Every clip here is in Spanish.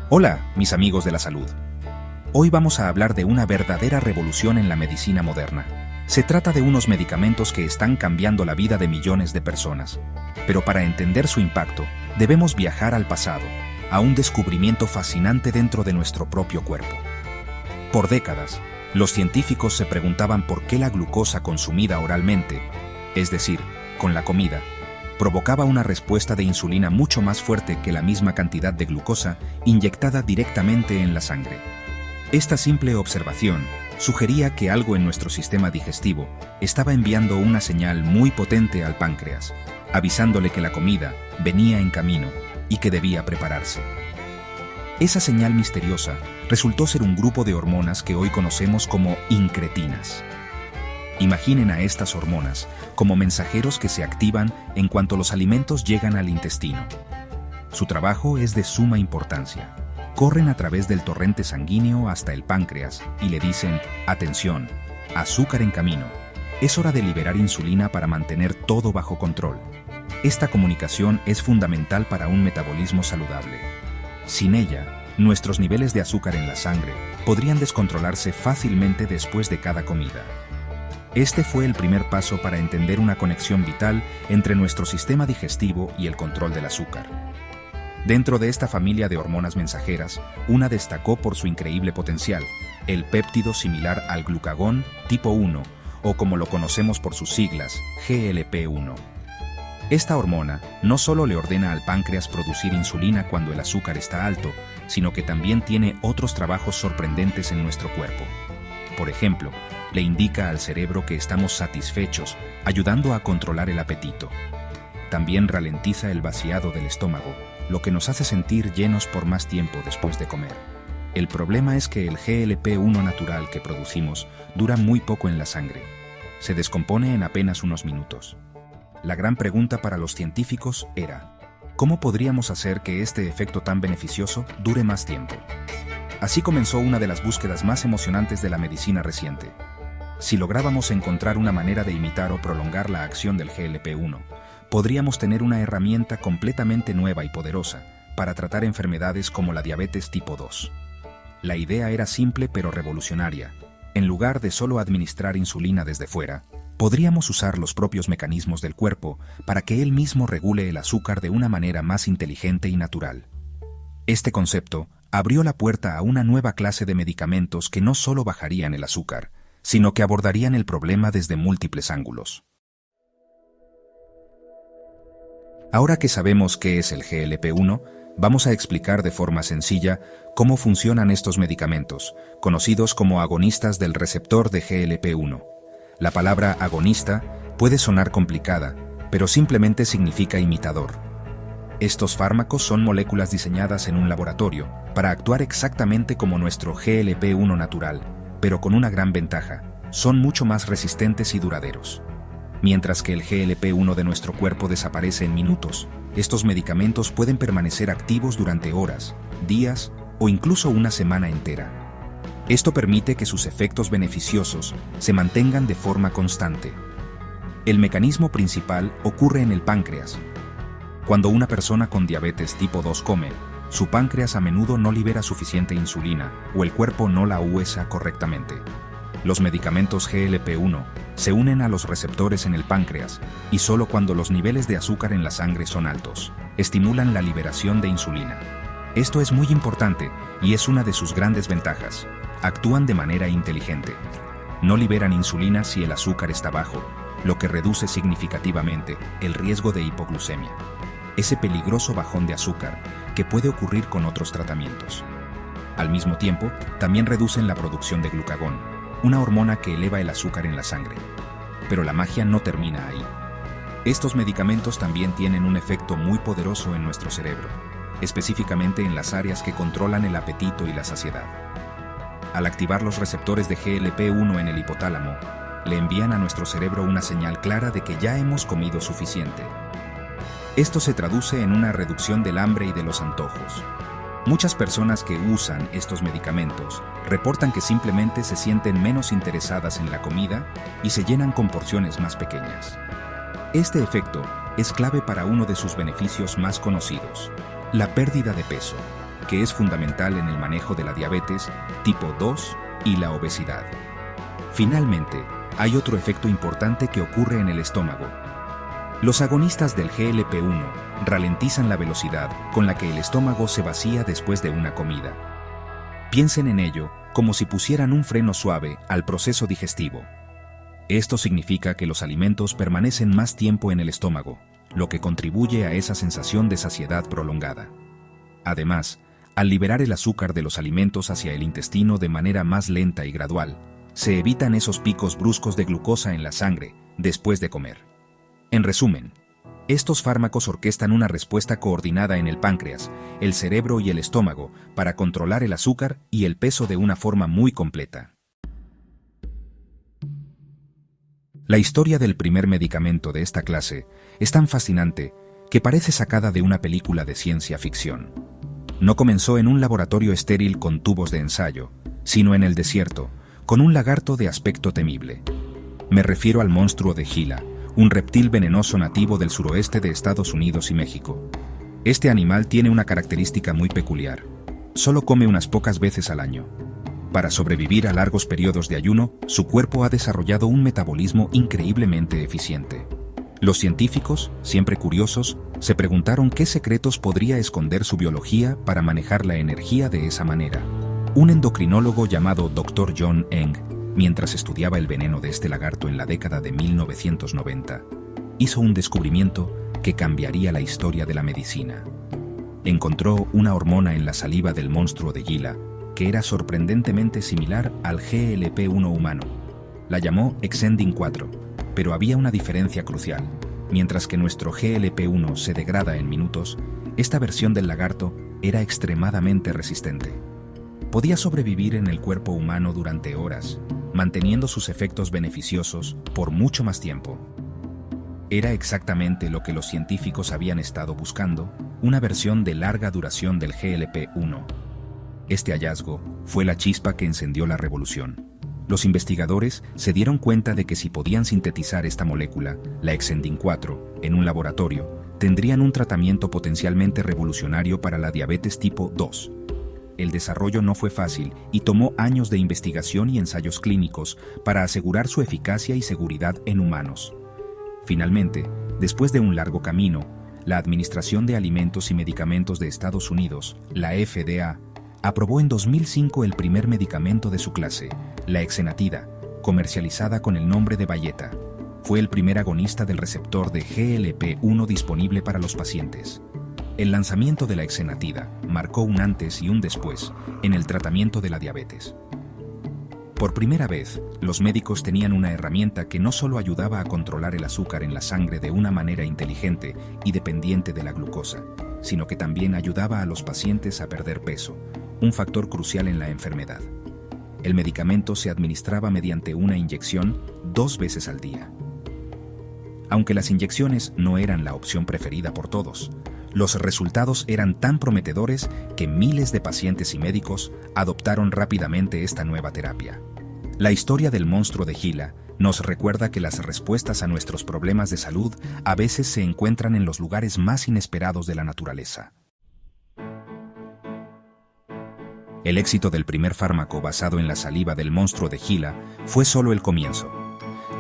Hola, mis amigos de la salud. Hoy vamos a hablar de una verdadera revolución en la medicina moderna. Se trata de unos medicamentos que están cambiando la vida de millones de personas. Pero para entender su impacto, debemos viajar al pasado, a un descubrimiento fascinante dentro de nuestro propio cuerpo. Por décadas, los científicos se preguntaban por qué la glucosa consumida oralmente, es decir, con la comida, provocaba una respuesta de insulina mucho más fuerte que la misma cantidad de glucosa inyectada directamente en la sangre. Esta simple observación sugería que algo en nuestro sistema digestivo estaba enviando una señal muy potente al páncreas, avisándole que la comida venía en camino y que debía prepararse. Esa señal misteriosa resultó ser un grupo de hormonas que hoy conocemos como incretinas. Imaginen a estas hormonas como mensajeros que se activan en cuanto los alimentos llegan al intestino. Su trabajo es de suma importancia. Corren a través del torrente sanguíneo hasta el páncreas y le dicen: atención, azúcar en camino. Es hora de liberar insulina para mantener todo bajo control. Esta comunicación es fundamental para un metabolismo saludable. Sin ella, nuestros niveles de azúcar en la sangre podrían descontrolarse fácilmente después de cada comida. Este fue el primer paso para entender una conexión vital entre nuestro sistema digestivo y el control del azúcar. Dentro de esta familia de hormonas mensajeras, una destacó por su increíble potencial, el péptido similar al glucagón tipo 1, o como lo conocemos por sus siglas, GLP-1. Esta hormona no solo le ordena al páncreas producir insulina cuando el azúcar está alto, sino que también tiene otros trabajos sorprendentes en nuestro cuerpo. Por ejemplo, le indica al cerebro que estamos satisfechos, ayudando a controlar el apetito. También ralentiza el vaciado del estómago, lo que nos hace sentir llenos por más tiempo después de comer. El problema es que el GLP-1 natural que producimos dura muy poco en la sangre. Se descompone en apenas unos minutos. La gran pregunta para los científicos era: ¿cómo podríamos hacer que este efecto tan beneficioso dure más tiempo? Así comenzó una de las búsquedas más emocionantes de la medicina reciente. Si lográbamos encontrar una manera de imitar o prolongar la acción del GLP-1, podríamos tener una herramienta completamente nueva y poderosa para tratar enfermedades como la diabetes tipo 2. La idea era simple pero revolucionaria. En lugar de solo administrar insulina desde fuera, podríamos usar los propios mecanismos del cuerpo para que él mismo regule el azúcar de una manera más inteligente y natural. Este concepto abrió la puerta a una nueva clase de medicamentos que no solo bajarían el azúcar, sino que abordarían el problema desde múltiples ángulos. Ahora que sabemos qué es el GLP-1, vamos a explicar de forma sencilla cómo funcionan estos medicamentos, conocidos como agonistas del receptor de GLP-1. La palabra agonista puede sonar complicada, pero simplemente significa imitador. Estos fármacos son moléculas diseñadas en un laboratorio para actuar exactamente como nuestro GLP-1 natural, pero con una gran ventaja: son mucho más resistentes y duraderos. Mientras que el GLP-1 de nuestro cuerpo desaparece en minutos, estos medicamentos pueden permanecer activos durante horas, días o incluso una semana entera. Esto permite que sus efectos beneficiosos se mantengan de forma constante. El mecanismo principal ocurre en el páncreas. Cuando una persona con diabetes tipo 2 come, su páncreas a menudo no libera suficiente insulina o el cuerpo no la usa correctamente. Los medicamentos GLP-1 se unen a los receptores en el páncreas y solo cuando los niveles de azúcar en la sangre son altos, estimulan la liberación de insulina. Esto es muy importante y es una de sus grandes ventajas. Actúan de manera inteligente. No liberan insulina si el azúcar está bajo, lo que reduce significativamente el riesgo de hipoglucemia, ese peligroso bajón de azúcar que puede ocurrir con otros tratamientos. Al mismo tiempo, también reducen la producción de glucagón, una hormona que eleva el azúcar en la sangre. Pero la magia no termina ahí. Estos medicamentos también tienen un efecto muy poderoso en nuestro cerebro, específicamente en las áreas que controlan el apetito y la saciedad. Al activar los receptores de GLP-1 en el hipotálamo, le envían a nuestro cerebro una señal clara de que ya hemos comido suficiente. Esto se traduce en una reducción del hambre y de los antojos. Muchas personas que usan estos medicamentos reportan que simplemente se sienten menos interesadas en la comida y se llenan con porciones más pequeñas. Este efecto es clave para uno de sus beneficios más conocidos: la pérdida de peso. que es fundamental en el manejo de la diabetes tipo 2 y la obesidad. Finalmente, hay otro efecto importante que ocurre en el estómago. Los agonistas del GLP-1 ralentizan la velocidad con la que el estómago se vacía después de una comida. Piensen en ello como si pusieran un freno suave al proceso digestivo. Esto significa que los alimentos permanecen más tiempo en el estómago, lo que contribuye a esa sensación de saciedad prolongada. Además, al liberar el azúcar de los alimentos hacia el intestino de manera más lenta y gradual, se evitan esos picos bruscos de glucosa en la sangre después de comer. En resumen, estos fármacos orquestan una respuesta coordinada en el páncreas, el cerebro y el estómago para controlar el azúcar y el peso de una forma muy completa. La historia del primer medicamento de esta clase es tan fascinante que parece sacada de una película de ciencia ficción. No comenzó en un laboratorio estéril con tubos de ensayo, sino en el desierto, con un lagarto de aspecto temible. Me refiero al monstruo de Gila, un reptil venenoso nativo del suroeste de Estados Unidos y México. Este animal tiene una característica muy peculiar. Solo come unas pocas veces al año. Para sobrevivir a largos periodos de ayuno, su cuerpo ha desarrollado un metabolismo increíblemente eficiente. Los científicos, siempre curiosos, se preguntaron qué secretos podría esconder su biología para manejar la energía de esa manera. Un endocrinólogo llamado Dr. John Eng, mientras estudiaba el veneno de este lagarto en la década de 1990, hizo un descubrimiento que cambiaría la historia de la medicina. Encontró una hormona en la saliva del monstruo de Gila que era sorprendentemente similar al GLP-1 humano. La llamó Exendin 4, pero había una diferencia crucial. Mientras que nuestro GLP-1 se degrada en minutos, esta versión del lagarto era extremadamente resistente. Podía sobrevivir en el cuerpo humano durante horas, manteniendo sus efectos beneficiosos por mucho más tiempo. Era exactamente lo que los científicos habían estado buscando, una versión de larga duración del GLP-1. Este hallazgo fue la chispa que encendió la revolución. Los investigadores se dieron cuenta de que si podían sintetizar esta molécula, la Exendin 4, en un laboratorio, tendrían un tratamiento potencialmente revolucionario para la diabetes tipo 2. El desarrollo no fue fácil y tomó años de investigación y ensayos clínicos para asegurar su eficacia y seguridad en humanos. Finalmente, después de un largo camino, la Administración de Alimentos y Medicamentos de Estados Unidos, la FDA, aprobó en 2005 el primer medicamento de su clase, la exenatida, comercializada con el nombre de Byetta. Fue el primer agonista del receptor de GLP-1 disponible para los pacientes. El lanzamiento de la exenatida marcó un antes y un después en el tratamiento de la diabetes. Por primera vez, los médicos tenían una herramienta que no solo ayudaba a controlar el azúcar en la sangre de una manera inteligente y dependiente de la glucosa, sino que también ayudaba a los pacientes a perder peso, un factor crucial en la enfermedad. El medicamento se administraba mediante una inyección 2 veces al día. Aunque las inyecciones no eran la opción preferida por todos, los resultados eran tan prometedores que miles de pacientes y médicos adoptaron rápidamente esta nueva terapia. La historia del monstruo de Gila nos recuerda que las respuestas a nuestros problemas de salud a veces se encuentran en los lugares más inesperados de la naturaleza. El éxito del primer fármaco basado en la saliva del monstruo de Gila fue solo el comienzo.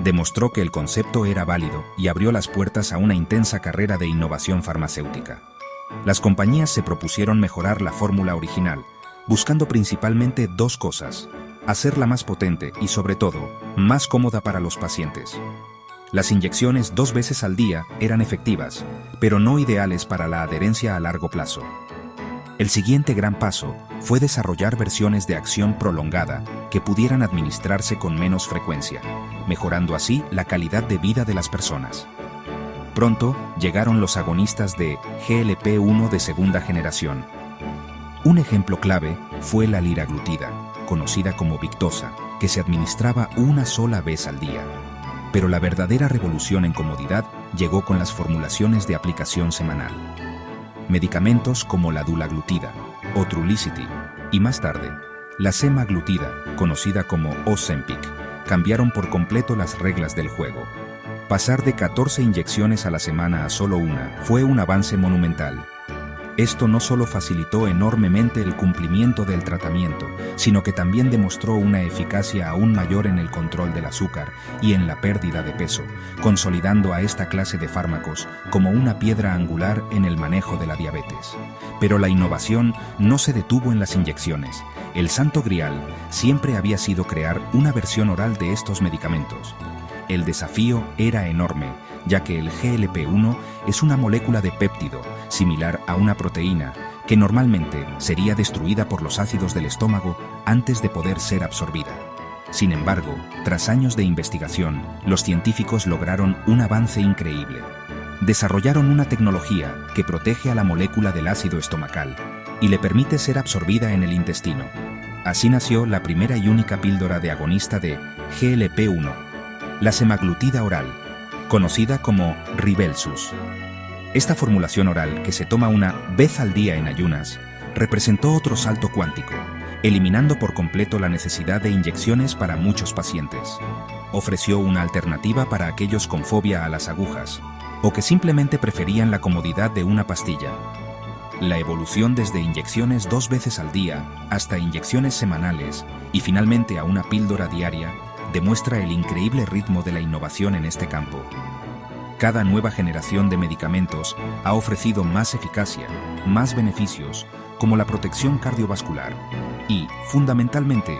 Demostró que el concepto era válido y abrió las puertas a una intensa carrera de innovación farmacéutica. Las compañías se propusieron mejorar la fórmula original, buscando principalmente 2 cosas: hacerla más potente y, sobre todo, más cómoda para los pacientes. Las inyecciones 2 veces al día eran efectivas, pero no ideales para la adherencia a largo plazo. El siguiente gran paso fue desarrollar versiones de acción prolongada que pudieran administrarse con menos frecuencia, mejorando así la calidad de vida de las personas. Pronto llegaron los agonistas de GLP-1 de segunda generación. Un ejemplo clave fue la liraglutida, conocida como Victoza, que se administraba una sola vez al día. Pero la verdadera revolución en comodidad llegó con las formulaciones de aplicación semanal. Medicamentos como la dulaglutida o Trulicity y más tarde la semaglutida, conocida como Ozempic, cambiaron por completo las reglas del juego. Pasar de 14 inyecciones a la semana a solo una fue un avance monumental. Esto no solo facilitó enormemente el cumplimiento del tratamiento, sino que también demostró una eficacia aún mayor en el control del azúcar y en la pérdida de peso, consolidando a esta clase de fármacos como una piedra angular en el manejo de la diabetes. Pero la innovación no se detuvo en las inyecciones. El santo grial siempre había sido crear una versión oral de estos medicamentos. El desafío era enorme, ya que el GLP-1 es una molécula de péptido, similar a una proteína, que normalmente sería destruida por los ácidos del estómago antes de poder ser absorbida. Sin embargo, tras años de investigación, los científicos lograron un avance increíble. Desarrollaron una tecnología que protege a la molécula del ácido estomacal y le permite ser absorbida en el intestino. Así nació la primera y única píldora de agonista de GLP-1, la semaglutida oral, conocida como Rybelsus. Esta formulación oral, que se toma una vez al día en ayunas, representó otro salto cuántico, eliminando por completo la necesidad de inyecciones para muchos pacientes. Ofreció una alternativa para aquellos con fobia a las agujas, o que simplemente preferían la comodidad de una pastilla. La evolución desde inyecciones 2 veces al día hasta inyecciones semanales y finalmente a una píldora diaria demuestra el increíble ritmo de la innovación en este campo. Cada nueva generación de medicamentos ha ofrecido más eficacia, más beneficios, como la protección cardiovascular, y, fundamentalmente,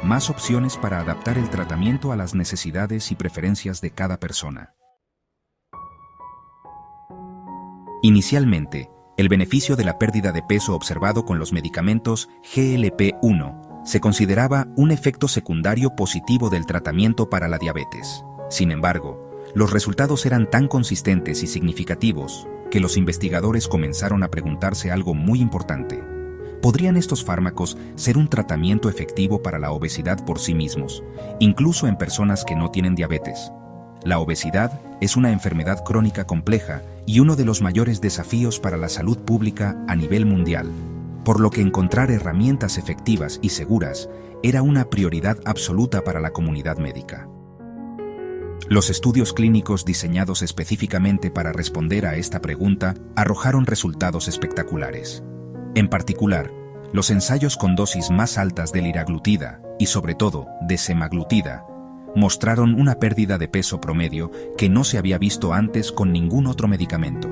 más opciones para adaptar el tratamiento a las necesidades y preferencias de cada persona. Inicialmente, el beneficio de la pérdida de peso observado con los medicamentos GLP-1 se consideraba un efecto secundario positivo del tratamiento para la diabetes. Sin embargo, los resultados eran tan consistentes y significativos que los investigadores comenzaron a preguntarse algo muy importante. ¿Podrían estos fármacos ser un tratamiento efectivo para la obesidad por sí mismos, incluso en personas que no tienen diabetes? La obesidad es una enfermedad crónica compleja y uno de los mayores desafíos para la salud pública a nivel mundial, por lo que encontrar herramientas efectivas y seguras era una prioridad absoluta para la comunidad médica. Los estudios clínicos diseñados específicamente para responder a esta pregunta arrojaron resultados espectaculares. En particular, los ensayos con dosis más altas de liraglutida y sobre todo de semaglutida mostraron una pérdida de peso promedio que no se había visto antes con ningún otro medicamento.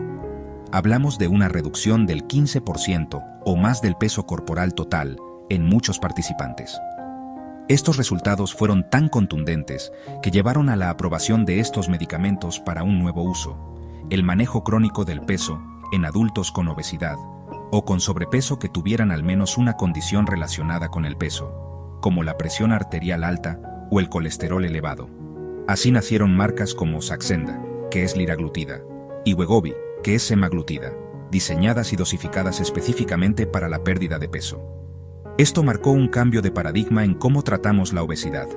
Hablamos de una reducción del 15% o más del peso corporal total en muchos participantes. Estos resultados fueron tan contundentes que llevaron a la aprobación de estos medicamentos para un nuevo uso, el manejo crónico del peso en adultos con obesidad o con sobrepeso que tuvieran al menos una condición relacionada con el peso, como la presión arterial alta o el colesterol elevado. Así nacieron marcas como Saxenda, que es liraglutida, y Wegovy, que es semaglutida, diseñadas y dosificadas específicamente para la pérdida de peso. Esto marcó un cambio de paradigma en cómo tratamos la obesidad.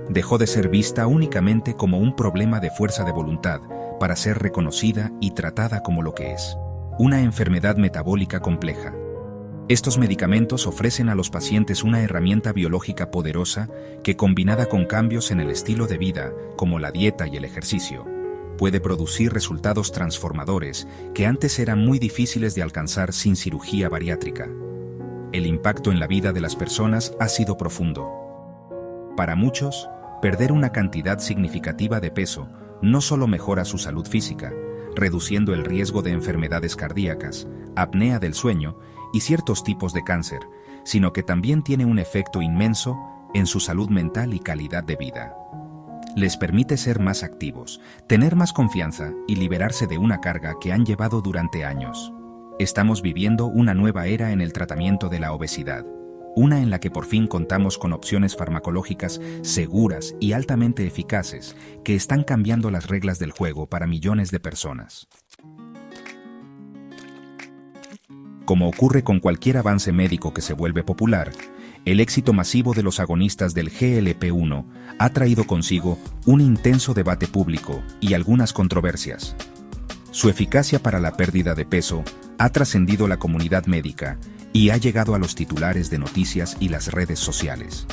Dejó de ser vista únicamente como un problema de fuerza de voluntad para ser reconocida y tratada como lo que es, una enfermedad metabólica compleja. Estos medicamentos ofrecen a los pacientes una herramienta biológica poderosa que, combinada con cambios en el estilo de vida, como la dieta y el ejercicio, puede producir resultados transformadores que antes eran muy difíciles de alcanzar sin cirugía bariátrica. El impacto en la vida de las personas ha sido profundo. Para muchos, perder una cantidad significativa de peso no solo mejora su salud física, reduciendo el riesgo de enfermedades cardíacas, apnea del sueño y ciertos tipos de cáncer, sino que también tiene un efecto inmenso en su salud mental y calidad de vida. Les permite ser más activos, tener más confianza y liberarse de una carga que han llevado durante años. Estamos viviendo una nueva era en el tratamiento de la obesidad, una en la que por fin contamos con opciones farmacológicas seguras y altamente eficaces que están cambiando las reglas del juego para millones de personas. Como ocurre con cualquier avance médico que se vuelve popular, el éxito masivo de los agonistas del GLP-1 ha traído consigo un intenso debate público y algunas controversias. Su eficacia para la pérdida de peso ha trascendido la comunidad médica y ha llegado a los titulares de noticias y las redes sociales.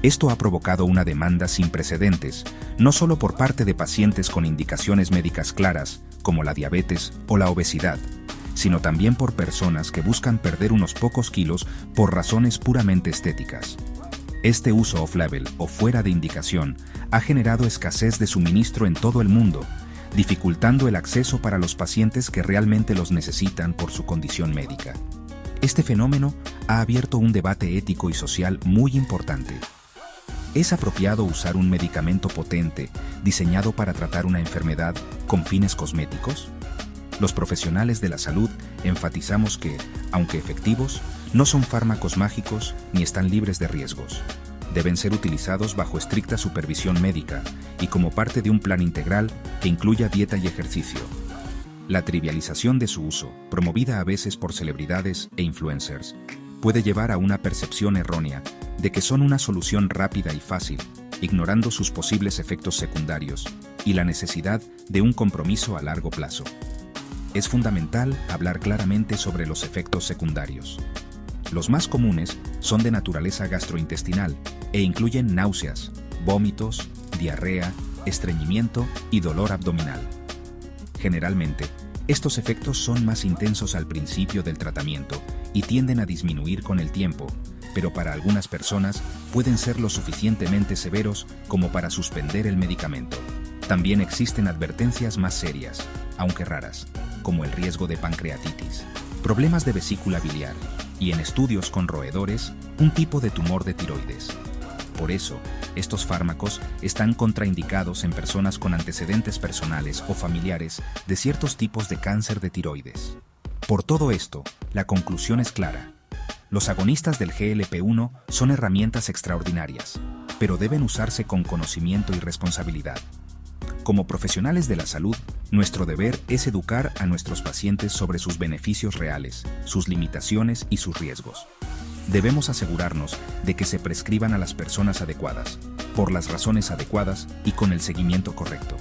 Esto ha provocado una demanda sin precedentes, no solo por parte de pacientes con indicaciones médicas claras, como la diabetes o la obesidad, sino también por personas que buscan perder unos pocos kilos por razones puramente estéticas. Este uso off-label o fuera de indicación ha generado escasez de suministro en todo el mundo, dificultando el acceso para los pacientes que realmente los necesitan por su condición médica. Este fenómeno ha abierto un debate ético y social muy importante. ¿Es apropiado usar un medicamento potente diseñado para tratar una enfermedad con fines cosméticos? Los profesionales de la salud enfatizamos que, aunque efectivos, no son fármacos mágicos ni están libres de riesgos. Deben ser utilizados bajo estricta supervisión médica y como parte de un plan integral que incluya dieta y ejercicio. La trivialización de su uso, promovida a veces por celebridades e influencers, puede llevar a una percepción errónea de que son una solución rápida y fácil, ignorando sus posibles efectos secundarios y la necesidad de un compromiso a largo plazo. Es fundamental hablar claramente sobre los efectos secundarios. Los más comunes son de naturaleza gastrointestinal e incluyen náuseas, vómitos, diarrea, estreñimiento y dolor abdominal. Generalmente, estos efectos son más intensos al principio del tratamiento y tienden a disminuir con el tiempo, pero para algunas personas pueden ser lo suficientemente severos como para suspender el medicamento. También existen advertencias más serias, aunque raras, como el riesgo de pancreatitis, problemas de vesícula biliar y, en estudios con roedores, un tipo de tumor de tiroides. Por eso, estos fármacos están contraindicados en personas con antecedentes personales o familiares de ciertos tipos de cáncer de tiroides. Por todo esto, la conclusión es clara. Los agonistas del GLP-1 son herramientas extraordinarias, pero deben usarse con conocimiento y responsabilidad. Como profesionales de la salud, nuestro deber es educar a nuestros pacientes sobre sus beneficios reales, sus limitaciones y sus riesgos. Debemos asegurarnos de que se prescriban a las personas adecuadas, por las razones adecuadas y con el seguimiento correcto.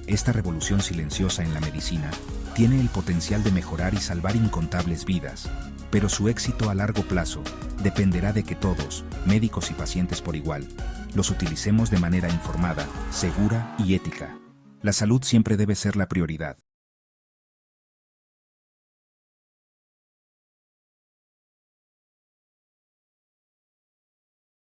Esta revolución silenciosa en la medicina tiene el potencial de mejorar y salvar incontables vidas, pero su éxito a largo plazo dependerá de que todos, médicos y pacientes por igual, los utilicemos de manera informada, segura y ética. La salud siempre debe ser la prioridad.